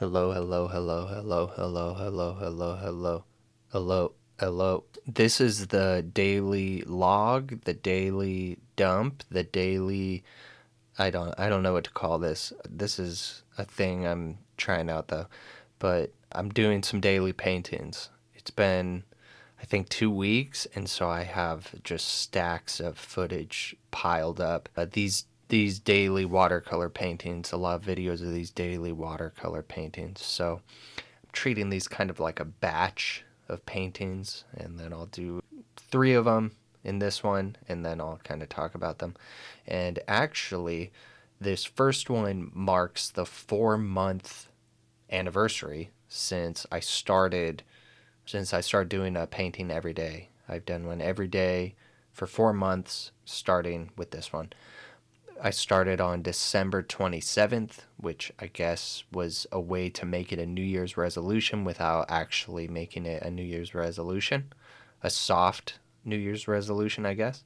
Hello, hello, hello, hello, hello, hello, hello, hello, hello, hello. This is the daily log, the daily dump, the daily I don't know what to call this. This is a thing I'm trying out though. But I'm doing some daily paintings. It's been I think 2 weeks, and so I have just stacks of footage piled up. These daily watercolor paintings, a lot of videos of these daily watercolor paintings. So I'm treating these kind of like a batch of paintings, and then I'll do three of them in this one, and then I'll kind of talk about them. And actually, this first one marks the 4 month anniversary since I started doing a painting every day. I've done one every day for 4 months, starting with this one. I started on December 27th, which I guess was a way to make it a New Year's resolution without actually making it a New Year's resolution. A soft New Year's resolution, I guess.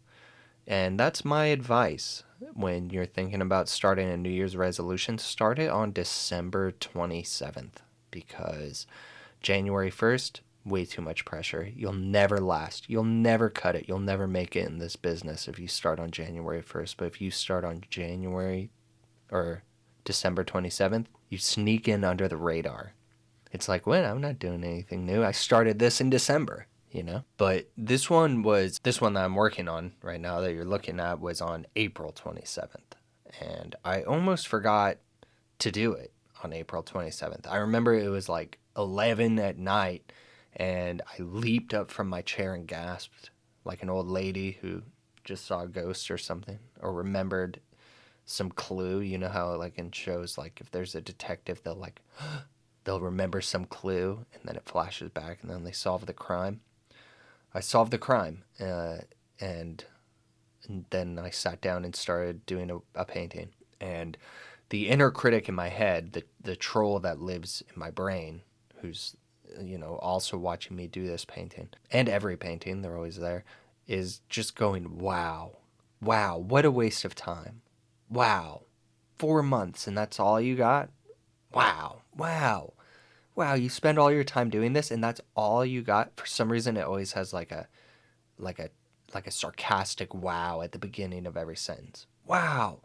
And that's my advice when you're thinking about starting a New Year's resolution. Start it on December 27th, because January 1st, way too much pressure. You'll never last. You'll never cut it. You'll never make it in this business if you start on January 1st. But if you start on January or December 27th, you sneak in under the radar. It's like, when I'm not doing anything new. I started this in December. But this one that I'm working on right now that you're looking at was on April 27th. And I almost forgot to do it on April 27th. I remember it was like 11 at night, and I leaped up from my chair and gasped like an old lady who just saw a ghost or something, or remembered some clue. You know how like in shows, like if there's a detective, they'll remember some clue, and then it flashes back, and then they solve the crime. I solved the crime, and then I sat down and started doing a painting. And the inner critic in my head, the troll that lives in my brain, who's also watching me do this painting and every painting, they're always there, is just going, wow, wow, what a waste of time. Wow, 4 months and that's all you got. Wow, wow, wow, you spend all your time doing this and that's all you got. For some reason it always has like a like a sarcastic wow at the beginning of every sentence. Wow.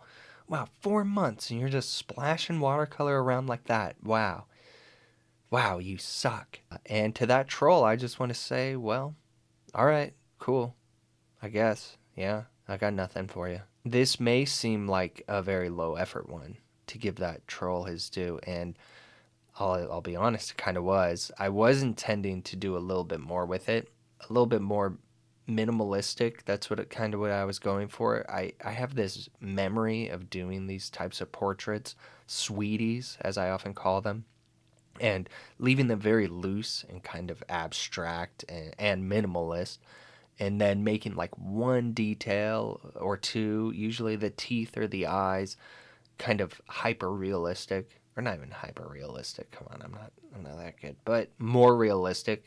Wow, 4 months and you're just splashing watercolor around like that. Wow. Wow, you suck. And to that troll, I just want to say, well, all right, cool. I guess. Yeah, I got nothing for you. This may seem like a very low effort one, to give that troll his due, and I'll be honest, it kind of was. I was intending to do a little bit more with it, a little bit more minimalistic. That's what I was going for. I have this memory of doing these types of portraits, sweeties, as I often call them, and leaving them very loose and kind of abstract and minimalist, and then making like one detail or two, usually the teeth or the eyes, kind of hyper realistic, or not even hyper realistic. Come on, I'm not that good, but more realistic,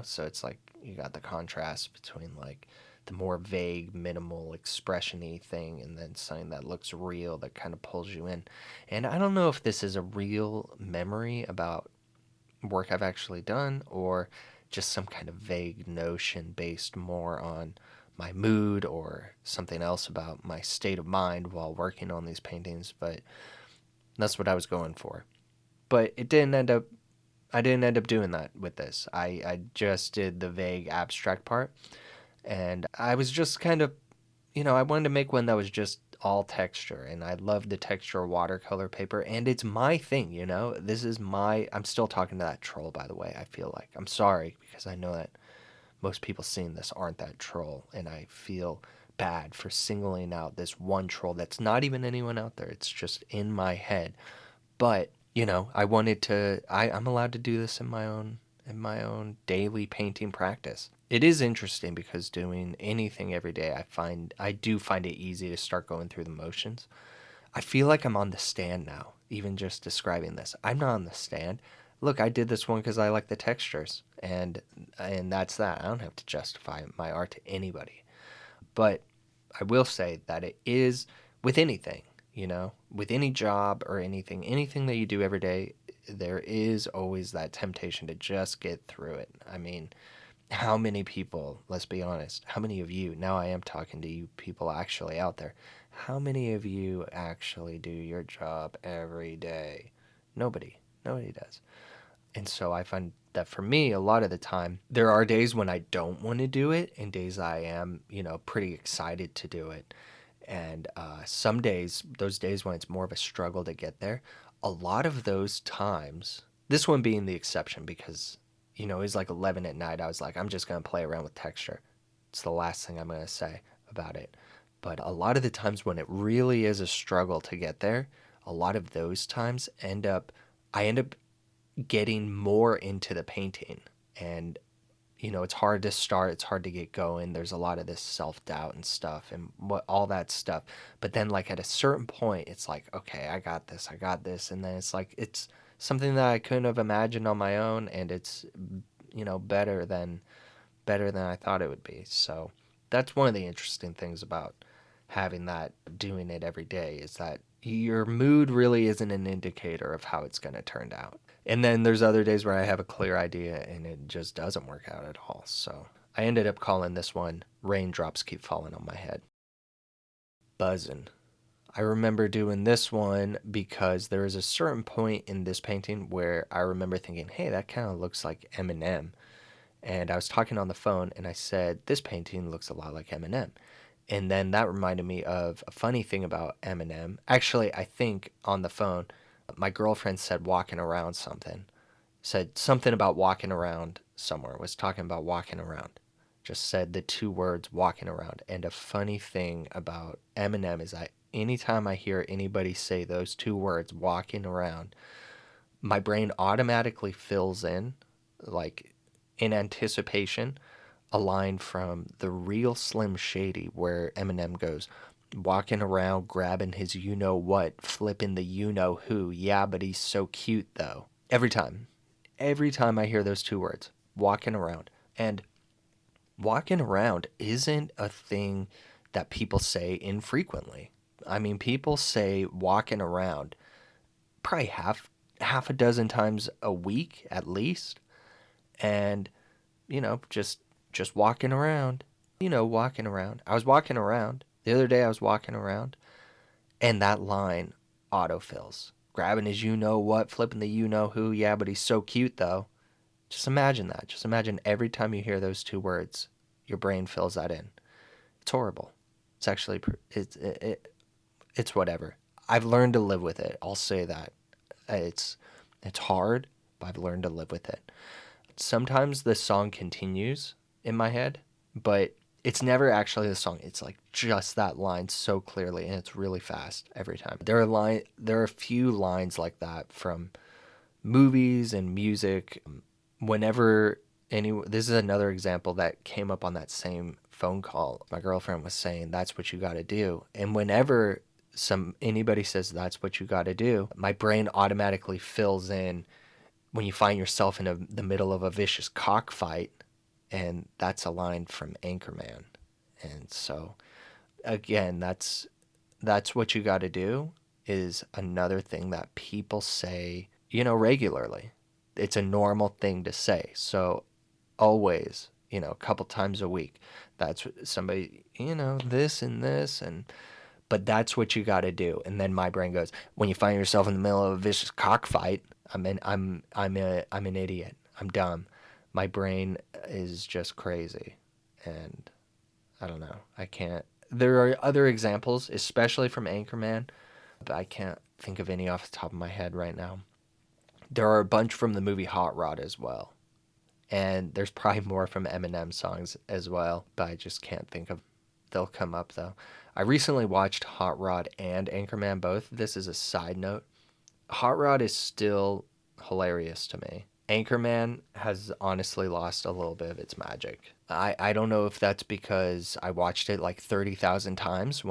So it's like you got the contrast between like the more vague, minimal, expression-y thing, and then something that looks real that kind of pulls you in. And I don't know if this is a real memory about work I've actually done, or just some kind of vague notion based more on my mood or something else about my state of mind while working on these paintings. But that's what I was going for. But I didn't end up doing that with this. I just did the vague abstract part. And I was just kind of, I wanted to make one that was just all texture. And I love the texture of watercolor paper. And it's my thing, I'm still talking to that troll, by the way. I feel like I'm sorry, because I know that most people seeing this aren't that troll. And I feel bad for singling out this one troll that's not even anyone out there. It's just in my head. But, I wanted to, I'm allowed to do this in my own daily painting practice. It is interesting because doing anything every day, I do find it easy to start going through the motions. I feel like I'm on the stand now, even just describing this. I'm not on the stand. Look, I did this one because I like the textures, and that's that. I don't have to justify my art to anybody. But I will say that it is with anything, with any job or anything that you do every day, there is always that temptation to just get through it. I mean, how many people, let's be honest, how many of you, now I am talking to you people actually out there, how many of you actually do your job every day? Nobody. Nobody does. And so I find that for me, a lot of the time, there are days when I don't want to do it and days I am, pretty excited to do it. And some days, those days when it's more of a struggle to get there, a lot of those times, this one being the exception because, it was like 11 at night. I was like, I'm just going to play around with texture. It's the last thing I'm going to say about it. But a lot of the times when it really is a struggle to get there, a lot of those times I end up getting more into the painting. And it's hard to start, it's hard to get going. There's a lot of this self-doubt and stuff and what all that stuff. But then like at a certain point, it's like, okay, I got this. And then it's like it's something that I couldn't have imagined on my own, and it's better than I thought it would be. So that's one of the interesting things about having that, doing it every day, is that your mood really isn't an indicator of how it's going to turn out. And then there's other days where I have a clear idea and it just doesn't work out at all. So I ended up calling this one Raindrops Keep Falling on My Head. Buzzin'. I remember doing this one because there is a certain point in this painting where I remember thinking, hey, that kind of looks like Eminem. And I was talking on the phone and I said, this painting looks a lot like Eminem. And then that reminded me of a funny thing about Eminem. Actually, I think on the phone, my girlfriend said walking around something. Said something about walking around somewhere. Was talking about walking around. Just said the two words walking around. And a funny thing about Eminem is anytime I hear anybody say those two words, walking around, my brain automatically fills in, like in anticipation, a line from the real Slim Shady where Eminem goes, walking around grabbing his you know what, flipping the you know who, yeah, but he's so cute though. Every time I hear those two words, walking around. And walking around isn't a thing that people say infrequently. I mean, people say walking around probably half a dozen times a week at least. And just walking around. Walking around. I was walking around. The other day I was walking around, and that line autofills. Grabbing his you know what, flipping the you know who, yeah, but he's so cute though. Just imagine that. Just imagine every time you hear those two words, your brain fills that in. It's horrible. It's actually, it's whatever. I've learned to live with it. I'll say that. It's hard, but I've learned to live with it. Sometimes the song continues in my head, but it's never actually the song. It's like just that line so clearly, and it's really fast every time. There are a few lines like that from movies and music. Whenever this is another example that came up on that same phone call. My girlfriend was saying, "That's what you got to do," and whenever anybody says that's what you got to do, my brain automatically fills in when you find yourself in the middle of a vicious cockfight. And that's a line from Anchorman. And so, again, that's what you got to do is another thing that people say, regularly. It's a normal thing to say. So always, a couple times a week, that's somebody, this and this, but that's what you got to do. And then my brain goes, when you find yourself in the middle of a vicious cockfight, I'm an idiot. I'm dumb. My brain is just crazy, and I don't know. I can't. There are other examples, especially from Anchorman, but I can't think of any off the top of my head right now. There are a bunch from the movie Hot Rod as well, and there's probably more from Eminem songs as well, but I just can't think of. They'll come up though. I recently watched Hot Rod and Anchorman both. This is a side note. Hot Rod is still hilarious to me. Anchorman has honestly lost a little bit of its magic. I don't know if that's because I watched it like 30,000 times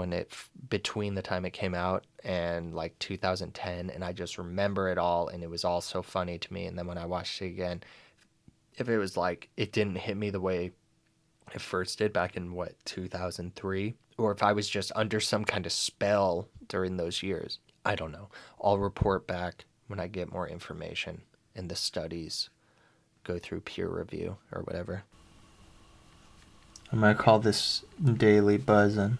between the time it came out and like 2010, and I just remember it all, and it was all so funny to me. And then when I watched it again, if it was like it didn't hit me the way it first did back in 2003, or if I was just under some kind of spell during those years, I don't know. I'll report back when I get more information and the studies go through peer review or whatever. I'm going to call this daily buzzing.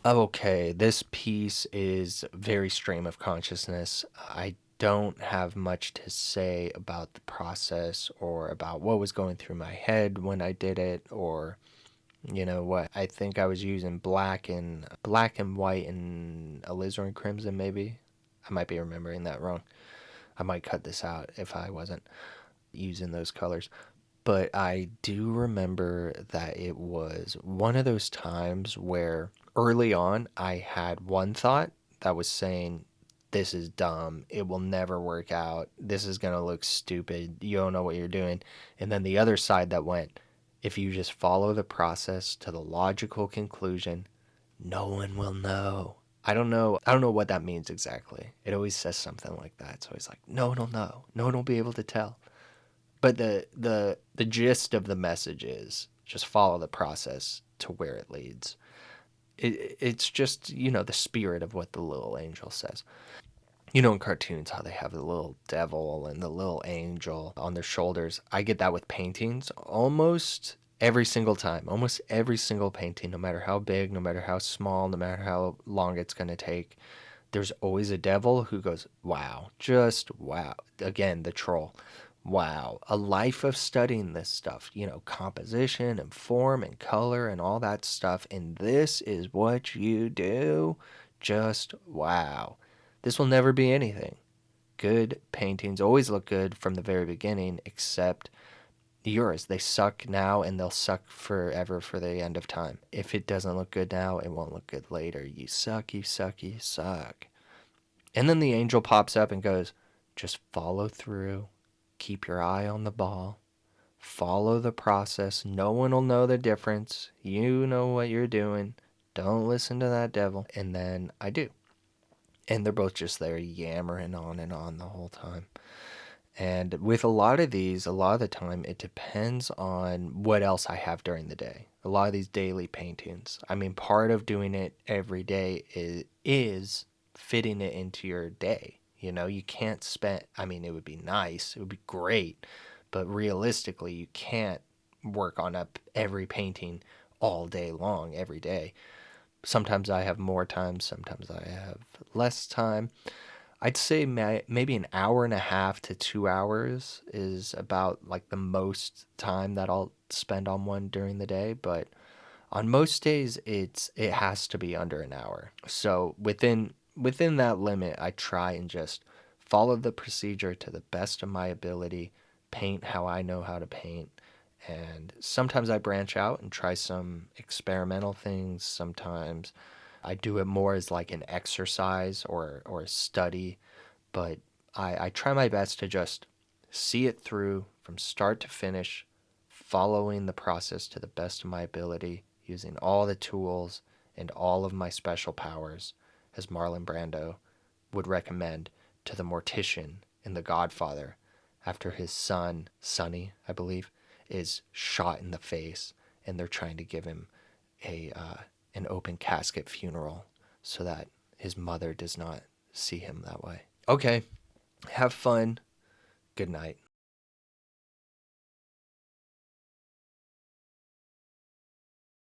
Okay, this piece is very stream of consciousness. I don't have much to say about the process or about what was going through my head when I did it, or you know what. I think I was using black and white and alizarin crimson maybe. I might be remembering that wrong. I might cut this out if I wasn't using those colors. But I do remember that it was one of those times where early on I had one thought that was saying, this is dumb. It will never work out. This is going to look stupid. You don't know what you're doing. And then the other side that went, if you just follow the process to the logical conclusion, no one will know. I don't know. I don't know what that means exactly. It always says something like that. It's always like, no one will know. No one will be able to tell. But the gist of the message is just follow the process to where it leads. It's just, you know, the spirit of what the little angel says. You know, in cartoons, how they have the little devil and the little angel on their shoulders. I get that with paintings almost every single time. Almost every single painting, no matter how big, no matter how small, no matter how long it's going to take, there's always a devil who goes, wow, just wow. Again, the troll. Wow, a life of studying this stuff, you know, composition and form and color and all that stuff. And this is what you do. Just wow. This will never be anything. Good paintings always look good from the very beginning, except yours. They suck now and they'll suck forever for the end of time. If it doesn't look good now, it won't look good later. You suck, you suck, you suck. And then the angel pops up and goes, just follow through. Keep your eye on the ball. Follow the process. No one will know the difference. You know what you're doing. Don't listen to that devil. And then I do. And they're both just there yammering on and on the whole time. And with a lot of these, a lot of the time, it depends on what else I have during the day. A lot of these daily paintings. I mean, part of doing it every day is fitting it into your day. You know, you can't spend, I mean, it would be nice, it would be great, but realistically, you can't work on up every painting all day long, every day. Sometimes I have more time, sometimes I have less time. I'd say maybe an hour and a half to 2 hours is about like the most time that I'll spend on one during the day. But on most days, it has to be under an hour. So within that limit, I try and just follow the procedure to the best of my ability, paint how I know how to paint. And sometimes I branch out and try some experimental things. Sometimes I do it more as like an exercise or a study, but I try my best to just see it through from start to finish, following the process to the best of my ability, using all the tools and all of my special powers, as Marlon Brando would recommend to the mortician in The Godfather after his son, Sonny, I believe, is shot in the face and they're trying to give him a an open casket funeral so that his mother does not see him that way. Okay, have fun. Good night.